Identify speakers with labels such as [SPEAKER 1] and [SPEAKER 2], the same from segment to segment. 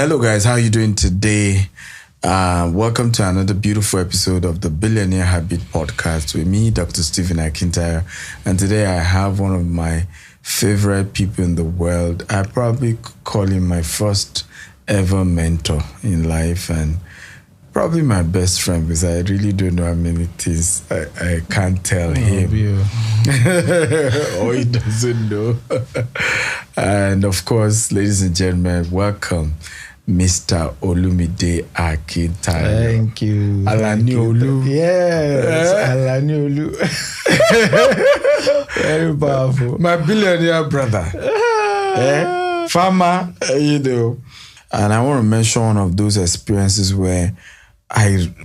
[SPEAKER 1] Hello guys, how are you doing today? Welcome to another beautiful episode of the Billionaire Habit Podcast with me, Dr. Stephen Akintayo. And today I have one of my favorite people in the world. I probably call him my first ever mentor in life and probably my best friend, because I really don't know how many things I can't tell him. Or he doesn't know. And of course, ladies and gentlemen, welcome Mr. Olumide Akintayo.
[SPEAKER 2] Thank you.
[SPEAKER 1] Alani Olu.
[SPEAKER 2] Yes, Alani Olu. Very powerful.
[SPEAKER 1] My billionaire brother. Farmer, you know. And I want to mention one of those experiences where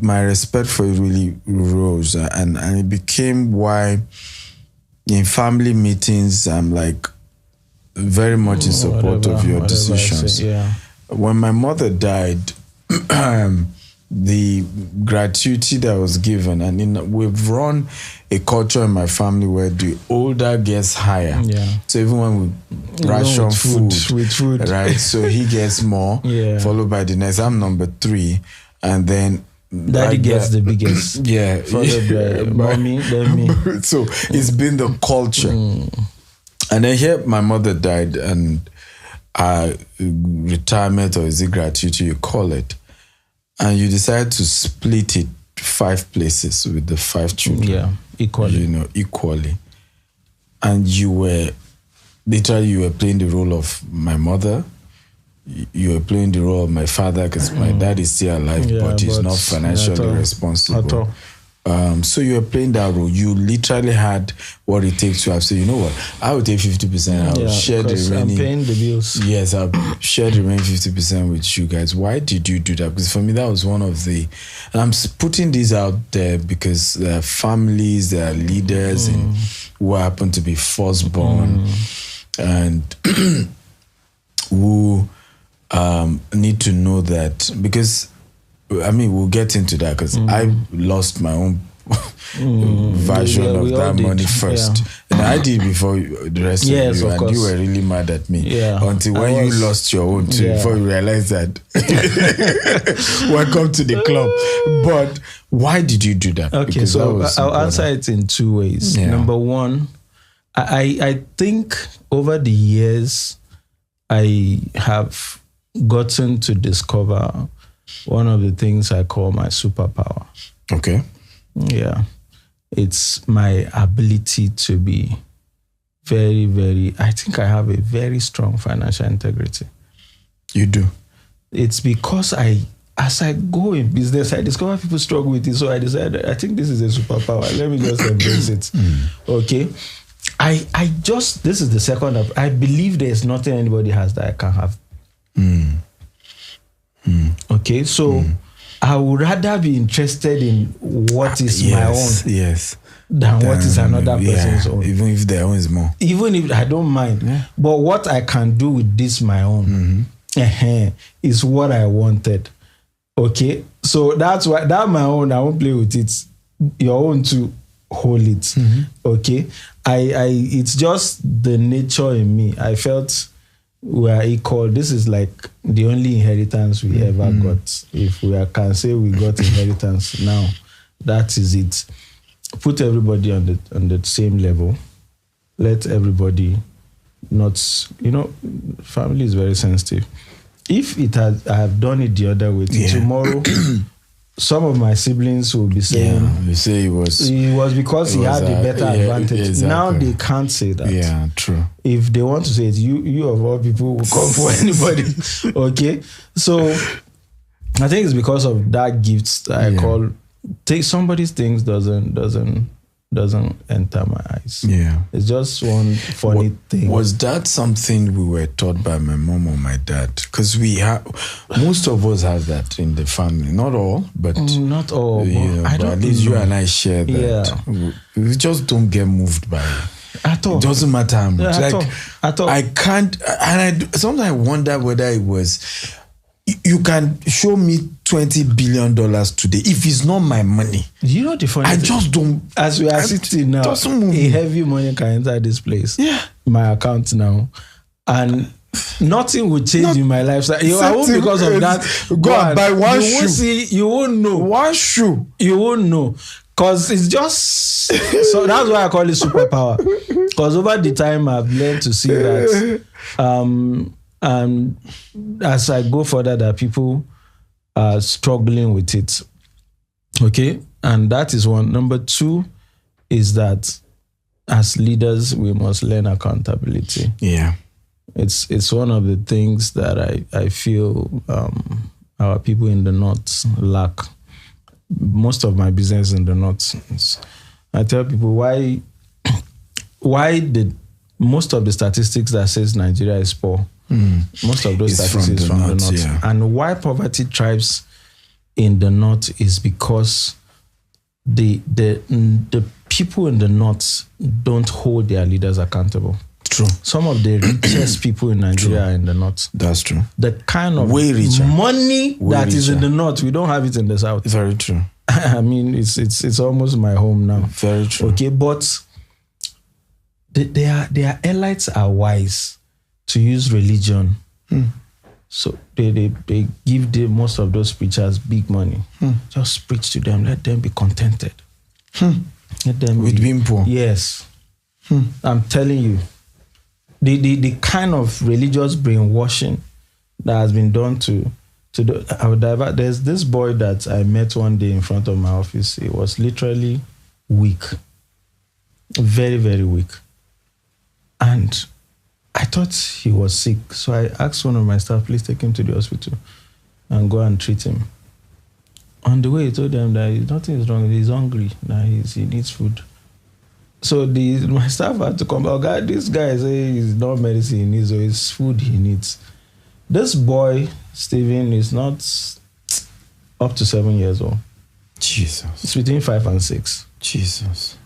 [SPEAKER 1] my respect for it really rose, and it became why in family meetings I'm like very much in support of your decisions. When my mother died, the gratuity that was given, and we've run a culture in my family where the older gets higher. So everyone would ration food, right? So he gets more, followed by the next. I'm number 3. And then
[SPEAKER 2] Daddy gets the biggest.
[SPEAKER 1] Followed by
[SPEAKER 2] mommy, then me.
[SPEAKER 1] So it's been the culture. And then here my mother died, and retirement, or is it gratuity, you call it. And you decide to split it 5 places with the 5 children.
[SPEAKER 2] Yeah, equally.
[SPEAKER 1] Equally. And you were playing the role of my mother. You were playing the role of my father, because my dad is still alive, but he's not financially responsible. So you were playing that role. You literally had what it takes to have said, you know what, I will take 50%. I'll share the remaining.
[SPEAKER 2] I'm paying the bills.
[SPEAKER 1] Yes, I'll share the remaining 50% with you guys. Why did you do that? Because for me, that was one of the, and I'm putting this out there because there are families, there are leaders who happen to be firstborn and who need to know that, because we'll get into that, because I lost my own version of that money first. And I did before the rest of you, and course. You were really mad at me until when you lost your own too, before you realized that welcome to the club. But why did you do that?
[SPEAKER 2] Okay, because so I'll answer it in 2 ways. Number one, I think over the years I have gotten to discover one of the things I call my superpower.
[SPEAKER 1] Okay.
[SPEAKER 2] Yeah. It's my ability to be very, very, I think I have a very strong financial integrity.
[SPEAKER 1] You do?
[SPEAKER 2] It's because as I go in business, I discover people struggle with it. So I decided, I think this is a superpower. Let me just embrace it. Okay. This is the second, I believe there's nothing anybody has that I can have. Okay, so I would rather be interested in what is my own than what is another person's own.
[SPEAKER 1] Even if their own is more.
[SPEAKER 2] Even if I don't mind. But what I can do with this my own is what I wanted. Okay, so that's why that my own, I won't play with it. Your own to hold it. Okay, it's just the nature in me. I felt we are equal. This is like the only inheritance we ever got. If we can say we got inheritance now, that is it. Put everybody on the same level. Let everybody not, family is very sensitive. If I have done it the other way, tomorrow, some of my siblings will be saying,
[SPEAKER 1] you say it was
[SPEAKER 2] because he had a better advantage. Exactly. Now they can't say that.
[SPEAKER 1] Yeah, true.
[SPEAKER 2] If they want to say it, you of all people will come for anybody. Okay, so I think it's because of that gift that I call take somebody's things doesn't enter my eyes. Yeah, it's just one funny thing.
[SPEAKER 1] Was that something we were taught by my mom or my dad? Because most of us have that in the family. Not all, but
[SPEAKER 2] not all.
[SPEAKER 1] But at least you and I share that. Yeah. We just don't get moved by it.
[SPEAKER 2] At all.
[SPEAKER 1] It doesn't matter how much.
[SPEAKER 2] At all.
[SPEAKER 1] I can't, and sometimes I wonder whether it was. You can show me $20 billion today. If it's not my money,
[SPEAKER 2] you know the funny thing?
[SPEAKER 1] just don't.
[SPEAKER 2] As we are sitting now, a heavy money can enter this place.
[SPEAKER 1] Yeah,
[SPEAKER 2] my account now, and nothing will change in my lifestyle. I won't because of that.
[SPEAKER 1] Go and buy one shoe.
[SPEAKER 2] You won't see. You won't know.
[SPEAKER 1] One shoe.
[SPEAKER 2] You won't know. Because it's just, so that's why I call it superpower. Because over the time I've learned to see that as I go further, that people are struggling with it. Okay? And that is one. Number two is that as leaders, we must learn accountability.
[SPEAKER 1] Yeah.
[SPEAKER 2] It's one of the things that I feel our people in the North lack. Most of my business in the North. I tell people why most of the statistics that says Nigeria is poor. Most of those statistics from the North. Yeah. And why poverty thrives in the North is because the people in the North don't hold their leaders accountable.
[SPEAKER 1] True.
[SPEAKER 2] Some of the richest people in Nigeria are in the North.
[SPEAKER 1] That's true.
[SPEAKER 2] The kind of money that is in the North, we don't have it in the South.
[SPEAKER 1] Very true.
[SPEAKER 2] I mean, it's almost my home now.
[SPEAKER 1] Very true.
[SPEAKER 2] Okay, but their elites are wise to use religion. So they give most of those preachers big money. Just preach to them. Let them be contented. Let them
[SPEAKER 1] with being poor.
[SPEAKER 2] Yes. I'm telling you. The kind of religious brainwashing that has been done there's this boy that I met one day in front of my office. He was literally weak. Very, very weak. And I thought he was sick. So I asked one of my staff, please take him to the hospital and go and treat him. On the way, he told them that nothing is wrong. He's hungry. Now he needs food. So my staff had to come back. God, this guy say it's not medicine he needs, or it's food he needs. This boy, Stephen, is not up to 7 years old.
[SPEAKER 1] Jesus.
[SPEAKER 2] It's between 5 and 6.
[SPEAKER 1] Jesus.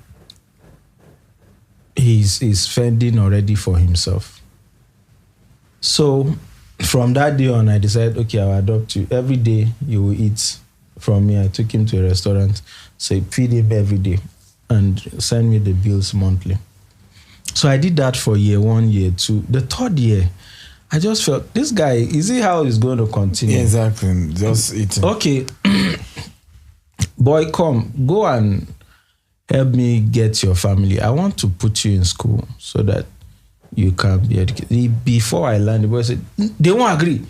[SPEAKER 2] He's fending already for himself. So from that day on, I decided, okay, I'll adopt you. Every day you will eat from me. I took him to a restaurant, say feed him every day, and send me the bills monthly. So I did that for year 1, year 2. The third year, I just felt, this guy, is he how he's going to continue?
[SPEAKER 1] Yeah, exactly. Just eating.
[SPEAKER 2] Okay. Boy, come, go and help me get your family. I want to put you in school so that you can be educated. Before I learned, the boy said, they won't agree.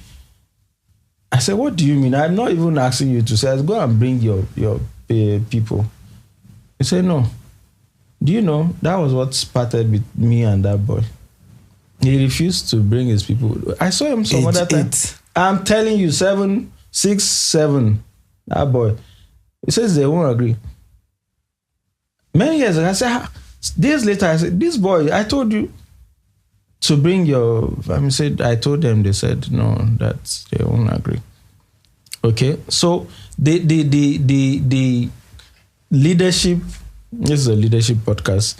[SPEAKER 2] I said, what do you mean? I'm not even asking you to say, go and bring your people. He said, no. Do you know, that was what started with me and that boy. He refused to bring his people. I saw him some other time. I'm telling you, 7, 6, 7. That boy. He says they won't agree. Many years ago, I said, days later, I said, this boy, I told you to bring your family. I told them, they said, no, that they won't agree. Okay, so the leadership, this is a leadership podcast.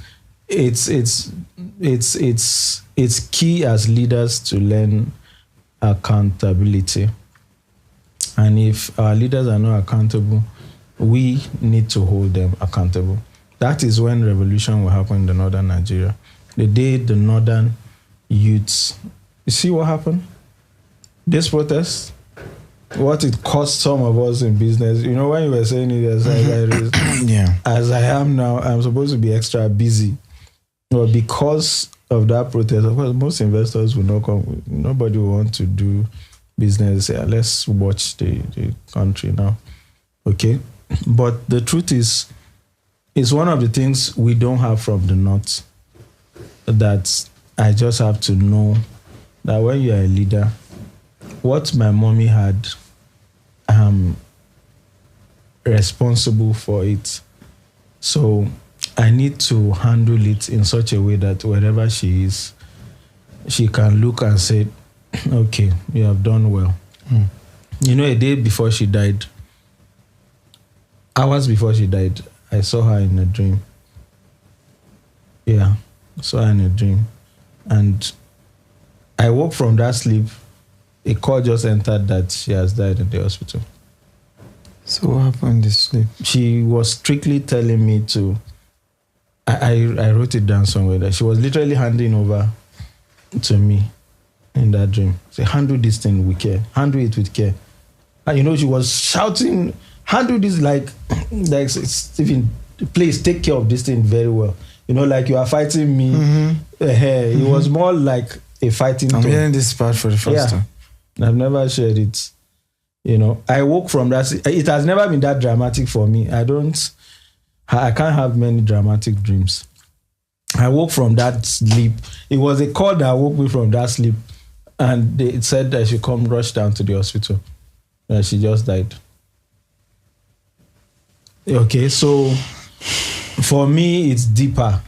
[SPEAKER 2] It's key as leaders to learn accountability. And if our leaders are not accountable, we need to hold them accountable. That is when revolution will happen in the northern Nigeria. The day the northern youths, you see what happened? This protest, what it cost some of us in business. You know, when you were saying it, as I am now, I'm supposed to be extra busy. But because of that protest, of course, most investors will not come. Nobody will want to do business. Let's watch the country now. Okay? But the truth is, it's one of the things we don't have from the North, that I just have to know that when you are a leader, what my mommy had, I'm responsible for it. So I need to handle it in such a way that wherever she is, she can look and say, okay, you have done well. You know, a day before she died, hours before she died, I saw her in a dream. Yeah, I saw her in a dream. And I woke from that sleep. A call just entered that she has died in the hospital.
[SPEAKER 1] So what happened in the sleep?
[SPEAKER 2] She was strictly telling me to, I wrote it down somewhere, that she was literally handing over to me in that dream. Say, handle this thing with care. Handle it with care. And you know, she was shouting, handle this like Stephen, please take care of this thing very well. You know, like you are fighting me. It was more like a fighting
[SPEAKER 1] I'm
[SPEAKER 2] tone.
[SPEAKER 1] hearing this part for the first time.
[SPEAKER 2] I've never shared it. You know, I woke from that. It has never been that dramatic for me. I can't have many dramatic dreams. I woke from that sleep. It was a call that woke me from that sleep. And they said that she come rush down to the hospital. And she just died. Okay, so for me, it's deeper.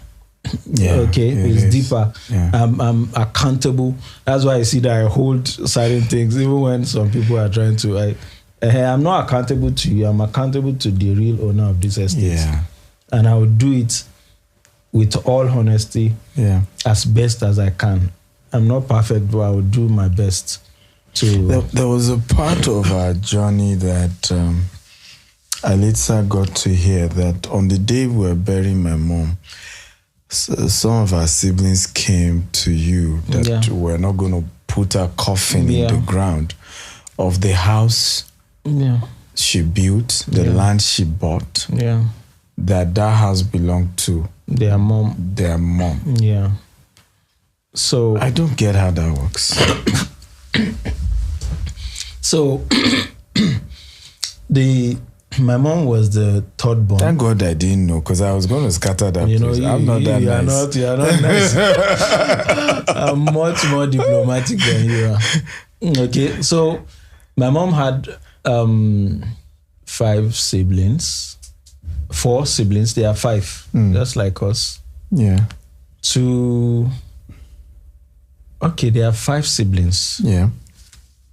[SPEAKER 1] Yeah.
[SPEAKER 2] Okay, it's deeper.
[SPEAKER 1] Yeah.
[SPEAKER 2] I'm accountable. That's why I see that I hold certain things, even when some people are trying to. I'm not accountable to you. I'm accountable to the real owner of this estate.
[SPEAKER 1] Yeah.
[SPEAKER 2] And I will do it with all honesty, as best as I can. I'm not perfect, but I will do my best to.
[SPEAKER 1] There was a part of our journey that I later got to hear that on the day we were burying my mom, some of our siblings came to you that we're not going to put a coffin in the ground of the house she built, the land she bought, that house belonged to
[SPEAKER 2] their mom. Yeah. So
[SPEAKER 1] I don't get how that works.
[SPEAKER 2] So my mom was the third born.
[SPEAKER 1] Thank God I didn't know, because I was going to scatter that place. I'm not that nice.
[SPEAKER 2] You are not nice. I'm much more diplomatic than you are. Okay, so my mom had 4 siblings. They are 5, just like us.
[SPEAKER 1] Yeah.
[SPEAKER 2] They have 5 siblings.
[SPEAKER 1] Yeah.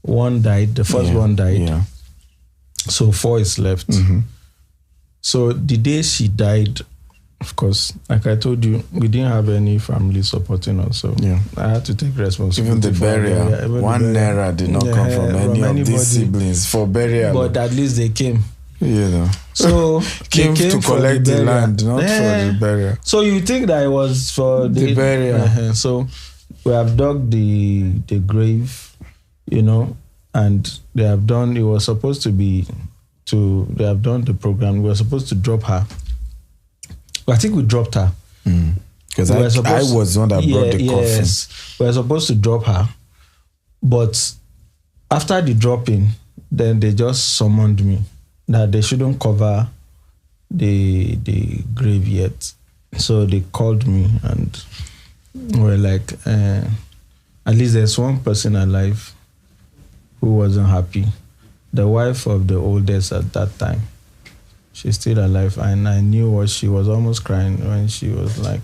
[SPEAKER 2] One died. The first one died.
[SPEAKER 1] Yeah.
[SPEAKER 2] So 4 is left. So the day she died, of course, like I told you, we didn't have any family supporting us. So I had to take responsibility.
[SPEAKER 1] Even the burial. One naira did not come from any of these siblings for burial.
[SPEAKER 2] But at least they came.
[SPEAKER 1] You know.
[SPEAKER 2] So
[SPEAKER 1] came to collect the land, not for the burial.
[SPEAKER 2] So you think that it was for
[SPEAKER 1] the burial.
[SPEAKER 2] So we have dug the grave, you know, and they have done. It was supposed to be they have done the program. We were supposed to drop her. But I think we dropped her.
[SPEAKER 1] Because I was the one that brought the coffin.
[SPEAKER 2] Yes, we were supposed to drop her, but after the dropping, then they just summoned me that they shouldn't cover the grave yet. So they called me and were like, at least there's one person alive who wasn't happy. The wife of the oldest at that time. She's still alive, and I knew what she was almost crying when she was like,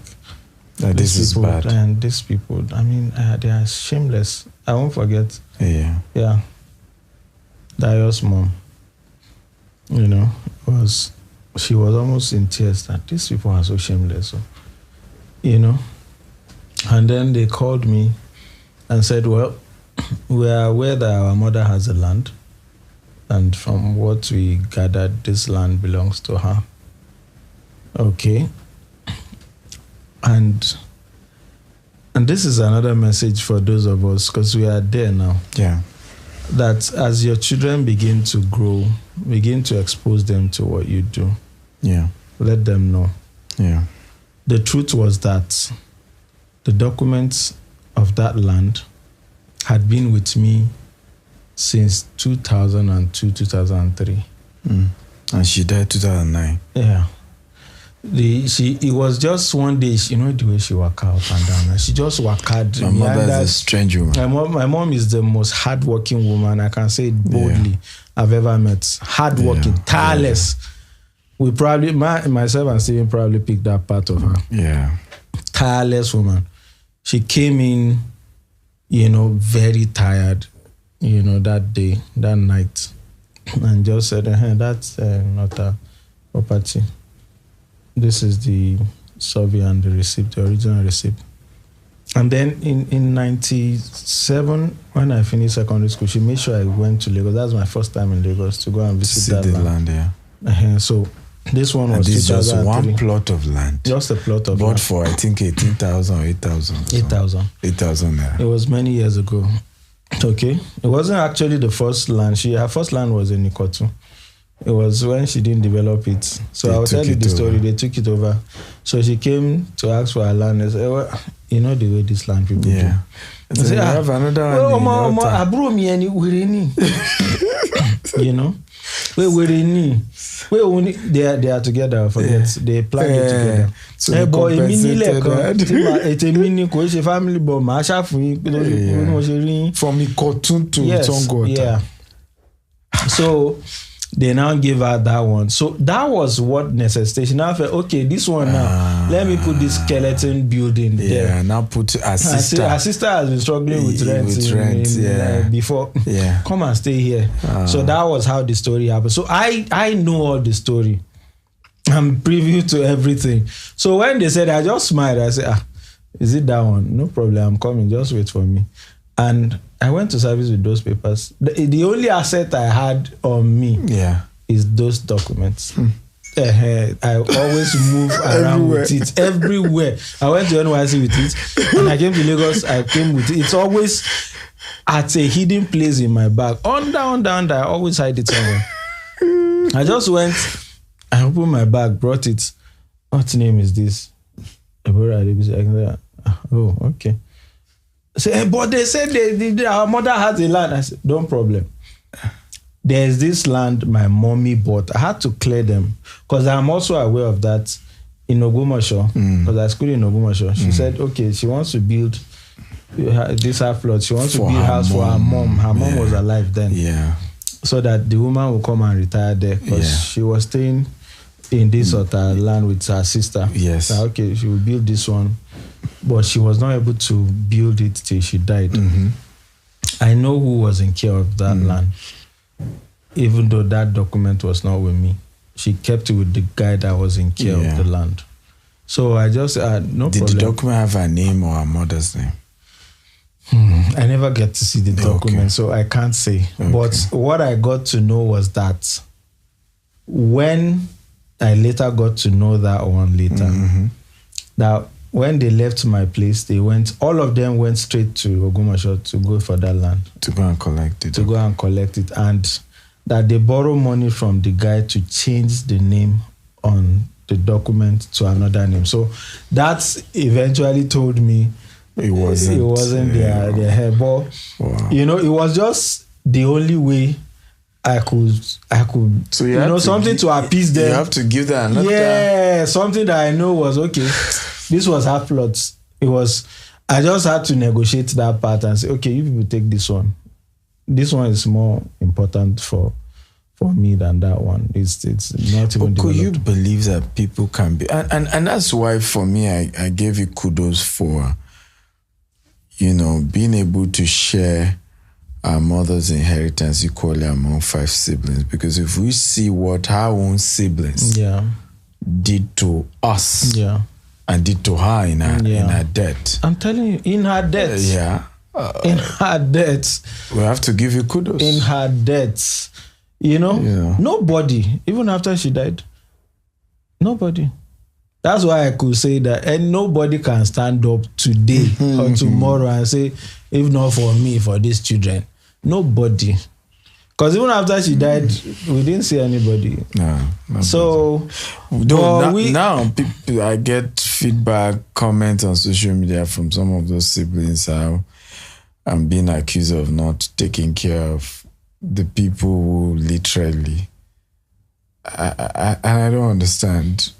[SPEAKER 1] this is bad.
[SPEAKER 2] And these people, I mean, they are shameless. I won't forget.
[SPEAKER 1] Yeah.
[SPEAKER 2] Dio's mom, you know, she was almost in tears that these people are so shameless. So, you know, and then they called me and said, well, we are aware that our mother has a land. And from what we gathered, this land belongs to her. Okay. And this is another message for those of us, because we are there now.
[SPEAKER 1] Yeah.
[SPEAKER 2] That as your children begin to grow, begin to expose them to what you do.
[SPEAKER 1] Yeah.
[SPEAKER 2] Let them know.
[SPEAKER 1] Yeah.
[SPEAKER 2] The truth was that the documents of that land had been with me since 2002, 2003.
[SPEAKER 1] And she died 2009.
[SPEAKER 2] Yeah. It was just one day, you know the way she walked out and down. She just walked out.
[SPEAKER 1] My mother is a strange woman.
[SPEAKER 2] My mom is the most hardworking woman, I can say it boldly, I've ever met. Hardworking, tireless. We probably, myself and Steven probably picked that part of her.
[SPEAKER 1] Yeah.
[SPEAKER 2] Tireless woman. She came in, you know, very tired, you know, that day, that night, and just said, that's not a property. This is the survey and the receipt, the original receipt. And then in 97, when I finished secondary school, she made sure I went to Lagos. That was my first time in Lagos to go and visit that
[SPEAKER 1] land.
[SPEAKER 2] So This one
[SPEAKER 1] And
[SPEAKER 2] was
[SPEAKER 1] this was
[SPEAKER 2] 2003.
[SPEAKER 1] one plot of land.
[SPEAKER 2] Just a plot of
[SPEAKER 1] Bought
[SPEAKER 2] land.
[SPEAKER 1] for, I think, 18,000 or 8,000.
[SPEAKER 2] 8,000.
[SPEAKER 1] 8,000 naira.
[SPEAKER 2] It was many years ago. Okay. It wasn't actually the first land. Her first land was in Ikotu. It was when she didn't develop it. So I'll tell you the story. They took it over. So she came to ask for her land. They said, well, you know the way this land people do.
[SPEAKER 1] So you have another one.
[SPEAKER 2] You know? They are together, forget. They planned it together.
[SPEAKER 1] So they compensated
[SPEAKER 2] it's a mini coach family, but Masha from
[SPEAKER 1] Ikotun to Tongota.
[SPEAKER 2] Yeah. So they now give her that one. So that was what necessitated. Now I felt, okay, this one now, let me put this skeleton building there.
[SPEAKER 1] Yeah, now put her sister.
[SPEAKER 2] Her sister has been struggling with rent, before.
[SPEAKER 1] Yeah.
[SPEAKER 2] Come and stay here. So that was how the story happened. So I know all the story. I'm privy to everything. So when they said, I just smiled. I said, is it that one? No problem. I'm coming. Just wait for me. And I went to service with those papers. The only asset I had on me is those documents. I always move around with it everywhere. I went to NYC with it, and I came to Lagos. I came with it. It's always at a hidden place in my bag. Under. I always hide it somewhere. I just went. I opened my bag, brought it. What name is this? Oh, okay. Say, but they said our mother has a land. I said, don't problem. There's this land my mommy bought. I had to clear them because I'm also aware of that in Ogbomoso, because I schooled in Ogbomoso. She said, okay, she wants to build this half plot. She wants to build a house for her mom. Her mom was alive then.
[SPEAKER 1] Yeah.
[SPEAKER 2] So that the woman will come and retire there because she was staying in this sort of land with her sister.
[SPEAKER 1] Yes.
[SPEAKER 2] So, okay, she will build this one. But she was not able to build it till she died. I know who was in care of that land, even though that document was not with me. She kept it with the guy that was in care of the land. So I just no problem. Did
[SPEAKER 1] the document have her name or her mother's name?
[SPEAKER 2] I never get to see the document, so I can't say. Okay. But what I got to know was that when I later got to know that one later, that when they left my place, all of them went straight to Ogbomoso to go for that land.
[SPEAKER 1] To go and collect it.
[SPEAKER 2] And that they borrow money from the guy to change the name on the document to another name. So that eventually told me it wasn't their hair. But, you know, it was just the only way I could so something to appease them.
[SPEAKER 1] You have to give that another.
[SPEAKER 2] Yeah, something that I know was okay. This was half plots. I just had to negotiate that part and say, okay, you people take this one. This one is more important for me than that one. It's not even.
[SPEAKER 1] Could you believe that people can be and that's why for me I gave you kudos for being able to share our mother's inheritance equally among 5 siblings, because if we see what our own siblings did to us and did to her in her death.
[SPEAKER 2] I'm telling you, in her death. In her death.
[SPEAKER 1] We have to give you kudos.
[SPEAKER 2] In her death. Nobody, even after she died, nobody. That's why I could say that, and nobody can stand up today or tomorrow and say, if not for me, for these children. Nobody. Because even after she died, we didn't see anybody.
[SPEAKER 1] No.
[SPEAKER 2] So,
[SPEAKER 1] now people, I get feedback, comments on social media from some of those siblings how I'm being accused of not taking care of the people who literally. I don't understand.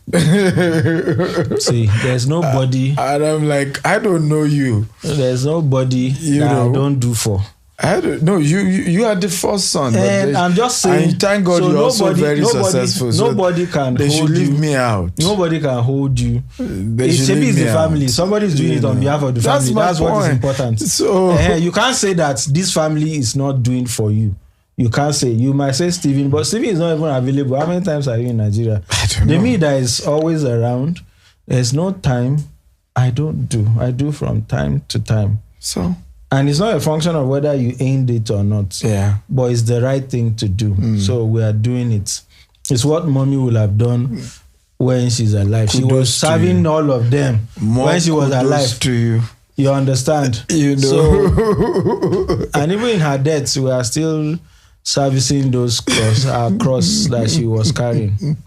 [SPEAKER 2] See, there's nobody.
[SPEAKER 1] And I'm like, I don't know you.
[SPEAKER 2] There's nobody I don't do for.
[SPEAKER 1] I don't know. You are the first son.
[SPEAKER 2] And I'm just saying.
[SPEAKER 1] And thank God you're also very successful.
[SPEAKER 2] Nobody can hold you.
[SPEAKER 1] They should leave me out.
[SPEAKER 2] Nobody can hold you.
[SPEAKER 1] They should leave me
[SPEAKER 2] the family.
[SPEAKER 1] out.
[SPEAKER 2] Somebody's doing it on behalf of the family. That's what is important.
[SPEAKER 1] So
[SPEAKER 2] you can't say that this family is not doing for you. You can't say. You might say Stephen, but Stephen is not even available. How many times are you in Nigeria?
[SPEAKER 1] I don't know.
[SPEAKER 2] The me that is always around, there's no time. I don't do. I do from time to time.
[SPEAKER 1] So.
[SPEAKER 2] And it's not a function of whether you aimed it or not.
[SPEAKER 1] Yeah.
[SPEAKER 2] But it's the right thing to do. So we are doing it. It's what mommy will have done when she's alive. She was
[SPEAKER 1] Kudos to
[SPEAKER 2] serving
[SPEAKER 1] you.
[SPEAKER 2] all of them when she was
[SPEAKER 1] kudos
[SPEAKER 2] alive.
[SPEAKER 1] to you.
[SPEAKER 2] You understand?
[SPEAKER 1] You know.
[SPEAKER 2] So, and even in her death, we are still servicing those cross that she was carrying.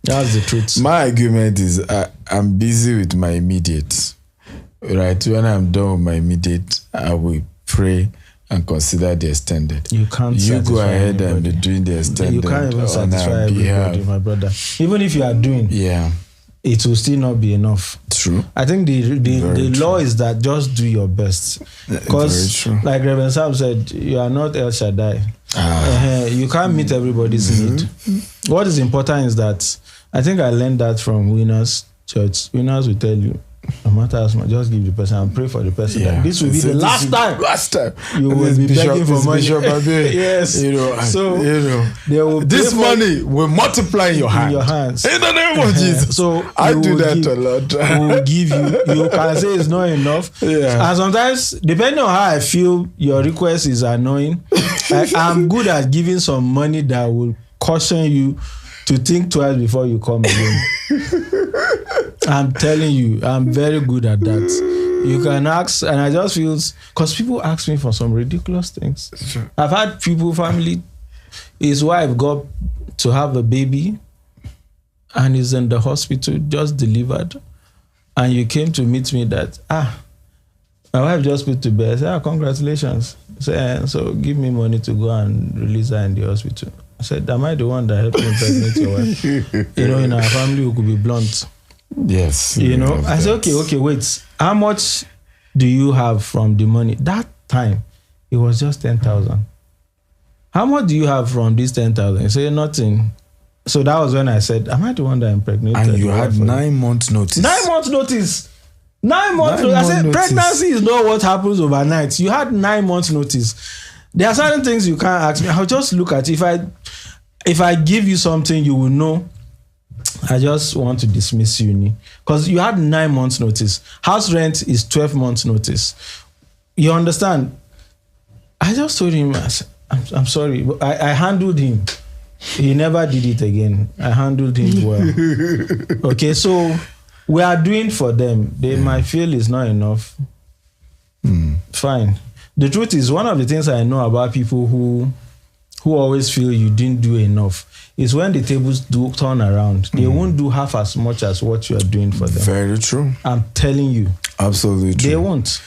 [SPEAKER 2] That's the truth.
[SPEAKER 1] My argument is I'm busy with my immediate. Right? When I'm done with my immediate, I will pray and consider the extended.
[SPEAKER 2] You can't.
[SPEAKER 1] You go
[SPEAKER 2] satisfy
[SPEAKER 1] ahead and
[SPEAKER 2] anybody.
[SPEAKER 1] be doing the extended.
[SPEAKER 2] You can't even
[SPEAKER 1] on
[SPEAKER 2] satisfy
[SPEAKER 1] our
[SPEAKER 2] everybody,
[SPEAKER 1] behalf.
[SPEAKER 2] my brother. Even if you are doing,
[SPEAKER 1] Yeah,
[SPEAKER 2] it will still not be enough.
[SPEAKER 1] true.
[SPEAKER 2] I think the
[SPEAKER 1] Very
[SPEAKER 2] law is that just do your best. Because,
[SPEAKER 1] Very true.
[SPEAKER 2] like Reverend Sam said, you are not El Shaddai.
[SPEAKER 1] Ah.
[SPEAKER 2] You can't meet everybody's need. What is important is that, I think I learned that from Winners Church. Winners will tell you, no matter how much, just give the person and pray for the person.
[SPEAKER 1] Yeah.
[SPEAKER 2] This will be the last time.
[SPEAKER 1] Last time.
[SPEAKER 2] You will be begging for money.
[SPEAKER 1] Yes.
[SPEAKER 2] Yes.
[SPEAKER 1] You know,
[SPEAKER 2] So,
[SPEAKER 1] they will this
[SPEAKER 2] pray for
[SPEAKER 1] money will multiply in your hand.
[SPEAKER 2] in your hands.
[SPEAKER 1] In the name of Jesus.
[SPEAKER 2] So
[SPEAKER 1] I
[SPEAKER 2] we
[SPEAKER 1] do
[SPEAKER 2] will
[SPEAKER 1] that
[SPEAKER 2] give-
[SPEAKER 1] a lot.
[SPEAKER 2] we will give you can say it's not enough.
[SPEAKER 1] Yeah.
[SPEAKER 2] And sometimes, depending on how I feel, your request is annoying. I'm good at giving some money that will caution you to think twice before you come again. I'm telling you, I'm very good at that. You can ask, and I just feel, because people ask me for some ridiculous things.
[SPEAKER 1] Sure.
[SPEAKER 2] I've had people, family, his wife got to have a baby and is in the hospital, just delivered. And you came to meet me that, my wife just put to bed. I said, congratulations. So give me money to go and release her in the hospital. I said, am I the one that helped you impregnate your wife? You know, in our family, we could be blunt.
[SPEAKER 1] Yes.
[SPEAKER 2] You know, I said, okay, wait. How much do you have from the money? That time, it was just 10,000. How much do you have from this 10,000? He said, nothing. So that was when I said, am I the one that impregnated?
[SPEAKER 1] And you
[SPEAKER 2] your
[SPEAKER 1] had
[SPEAKER 2] wife?
[SPEAKER 1] 9 months notice.
[SPEAKER 2] 9 months notice. 9 months notice. I
[SPEAKER 1] months
[SPEAKER 2] said,
[SPEAKER 1] notice.
[SPEAKER 2] pregnancy is not what happens overnight. You had 9 months notice. There are certain things you can't ask me. I'll just look at it. If I give you something, you will know. I just want to dismiss you, because you had 9 months notice. House rent is 12 months notice. You understand? I just told him, I said, I'm sorry, but I handled him. He never did it again. I handled him well. Okay, so we are doing for them. They might feel it's not enough. Fine. The truth is, one of the things I know about people who always feel you didn't do enough is when the tables do turn around, they won't do half as much as what you are doing for them.
[SPEAKER 1] Very true.
[SPEAKER 2] I'm telling you.
[SPEAKER 1] Absolutely true.
[SPEAKER 2] They won't.